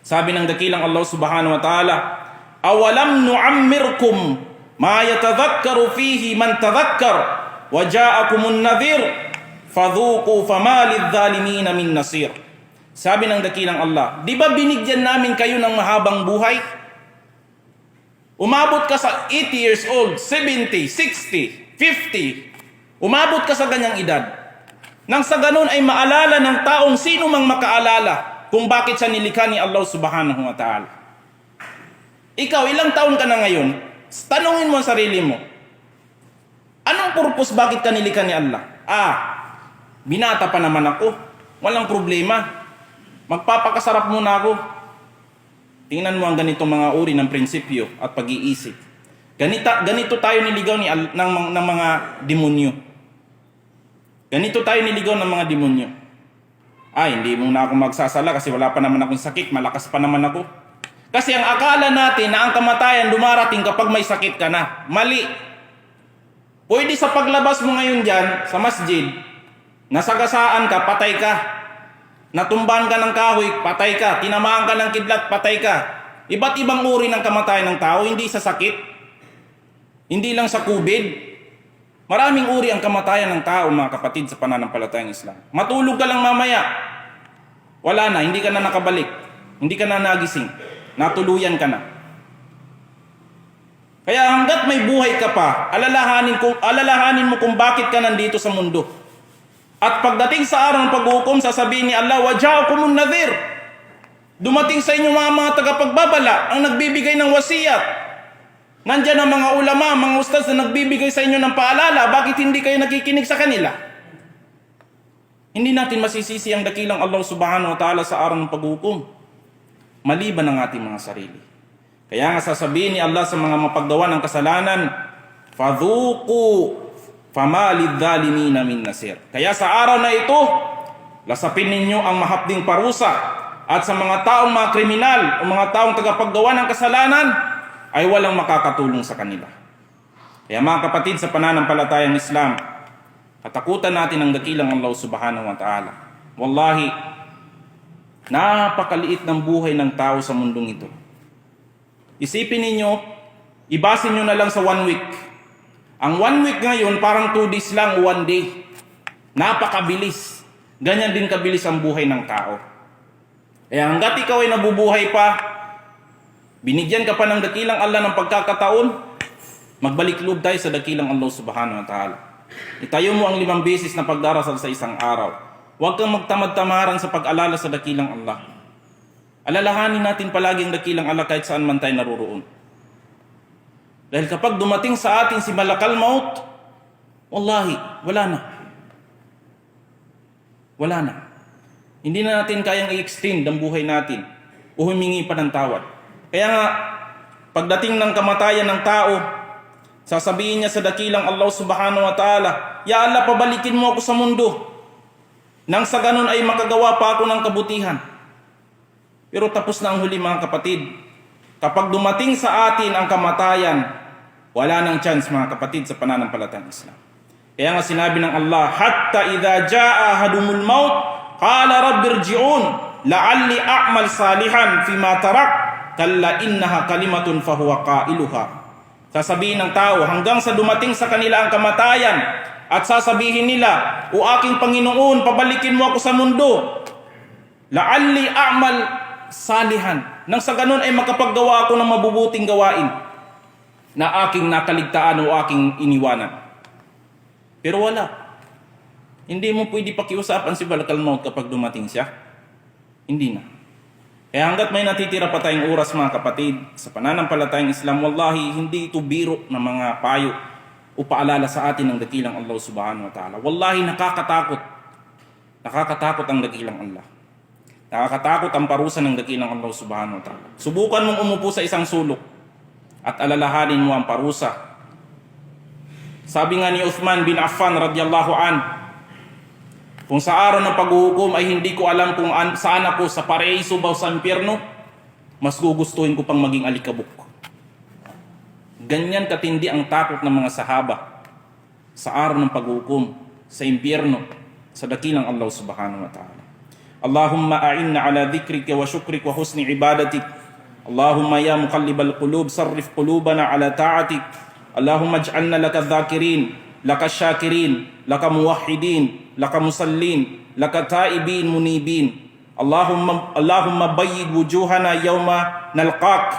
Sabi ng dakilang Allah subhanahu wa ta'ala, awalam nu'ammirkum ma yatadhakkaru fihi man tadhakkar wa ja'akumun nadhir fadhuqu fama lidh-dhalimin min nasir. Sabi ng dakilang Allah, di ba binigyan namin kayo ng mahabang buhay? Umabot ka sa 80 years old, 70, 60, 50. Umabot ka sa ganyang edad. Nang sa ganun ay maalala ng taong sino mang makaalala kung bakit siya nilikha ni Allah subhanahu wa ta'ala. Ikaw, ilang taon ka na ngayon? Tanungin mo ang sarili mo. Anong purpose bakit ka nilikha ni Allah? Binata pa naman ako. Walang problema. Magpapakasarap muna ako. Tingnan mo ang ganitong mga uri ng prinsipyo at pag-iisip. Ganito tayo niligaw ng mga demonyo. Ganito tayo niligaw ng mga demonyo. Hindi mo na ako magsasala kasi wala pa naman akong sakit, malakas pa naman ako. Kasi ang akala natin na ang kamatayan dumarating kapag may sakit ka na. Mali. Pwede sa paglabas mo ngayon dyan, sa masjid, nasagasaan ka, patay ka. Natumbahan ka ng kahoy, patay ka. Tinamaan ka ng kidlat, patay ka. Iba't ibang uri ng kamatayan ng tao, hindi sa sakit. Hindi lang sa COVID. Maraming uri ang kamatayan ng tao, mga kapatid, sa pananampalatayang Islam. Matulog ka lang mamaya. Wala na, hindi ka na nakabalik. Hindi ka na nagising. Natuluyan ka na. Kaya hanggat may buhay ka pa, alalahanin mo kung bakit ka nandito sa mundo. At pagdating sa araw ng paghukom, sasabihin ni Allah, waja'akumun nadhir. Dumating sa inyo mga tagapagbabala ang nagbibigay ng wasiyat. Nandiyan ang mga ulama, mga ustaz na nagbibigay sa inyo ng paalala, bakit hindi kayo nakikinig sa kanila? Hindi natin masisisi ang dakilang Allah subhanahu wa ta'ala sa araw ng paghukom, maliban ang ating mga sarili. Kaya nga sasabihin ni Allah sa mga mapaggawa ng kasalanan, fadhuqu fama lidh-dhalimin min nasir. Kaya sa araw na ito, lasapin ninyo ang mahapding parusa, at sa mga taong mga kriminal o mga taong tagapaggawa ng kasalanan ay walang makakatulong sa kanila. Kaya mga kapatid, sa pananampalatayang Islam, katakutan natin ang dakilang Allah subhanahu wa ta'ala. Wallahi, napakaliit ng buhay ng tao sa mundong ito. Isipin ninyo, ibasin nyo na lang sa 1 week. Ang 1 week ngayon, parang 2 days lang, 1 day. Napakabilis. Ganyan din kabilis ang buhay ng tao. Kaya hanggat ikaw ay nabubuhay pa, binigyan ka pa ng dakilang Allah ng pagkakataon, magbalik loob tayo sa dakilang Allah subhanahu wa ta'ala. Itayo mo ang 5 beses na pagdarasal sa isang araw. Huwag kang magtamad-tamaran sa pag-alala sa dakilang Allah. Alalahanin natin palagi ang dakilang Allah kahit saan man tayo naroroon. Dahil kapag dumating sa atin si Malakal Maut, wallahi, wala na. Wala na. Hindi na natin kayang i-extend ang buhay natin o humingi pa ng tawad. Kaya nga, pagdating ng kamatayan ng tao, sasabihin niya sa dakilang Allah subhanahu wa ta'ala, Ya Allah, pabalikin mo ako sa mundo. Nang sa ganun ay makagawa pa ako ng kabutihan. Pero tapos na ang huli, mga kapatid. Kapag dumating sa atin ang kamatayan, wala nang chance, mga kapatid, sa pananampalatayang Islam. Kaya nga sinabi ng Allah, hatta idha jaa ahadumul maut qala rabbirji'un la'alli a'mal salihan fima tarak kalla innaha kalimatun fahuwa qailuha. Sasabihin ng tao hanggang sa dumating sa kanila ang kamatayan at sasabihin nila, O aking Panginoon, pabalikin mo ako sa mundo. La'alli a'mal salihan. Nang sa ganun ay makapaggawa ako ng mabubuting gawain na aking nakaligtaan o aking iniwanan. Pero wala. Hindi mo pwede pakiusapan si Malakal Maut kapag dumating siya. Hindi na. Kaya hanggat may natitira pa tayong oras, mga kapatid, sa pananampalatayang Islam, wallahi, hindi ito biro ng mga payo o paalala sa atin ng dakilang Allah subhanahu wa ta'ala. Wallahi, nakakatakot. Nakakatakot ang dakilang Allah. Nakakatakot ang parusa ng dakilang Allah subhanahu wa ta'ala. Subukan mong umupo sa isang sulok at alalahanin mo ang parusa. Sabi nga ni Uthman bin Affan radiyallahu an, kung sa araw ng paghuhukom ay hindi ko alam kung saan ako, sa paraiso ba o sa impyerno, mas gugustuhin ko pang maging alikabok. Ganyan katindi ang takot ng mga sahaba sa araw ng paghuhukom, sa impyerno, sa dakilang Allah subhanahu wa ta'ala. Allahumma a'inna ala dhikrika wa syukrika wa husni ibadatik. Allahumma ya muqallibal qulub sarrif qulubana ala ta'atik. Allahumma ij'alna laka dhakirin, laka syakirin, laka muwahhidin, laka musallin, laka taibin munibin. Allahumma bayyid wujuhana yawma nalqak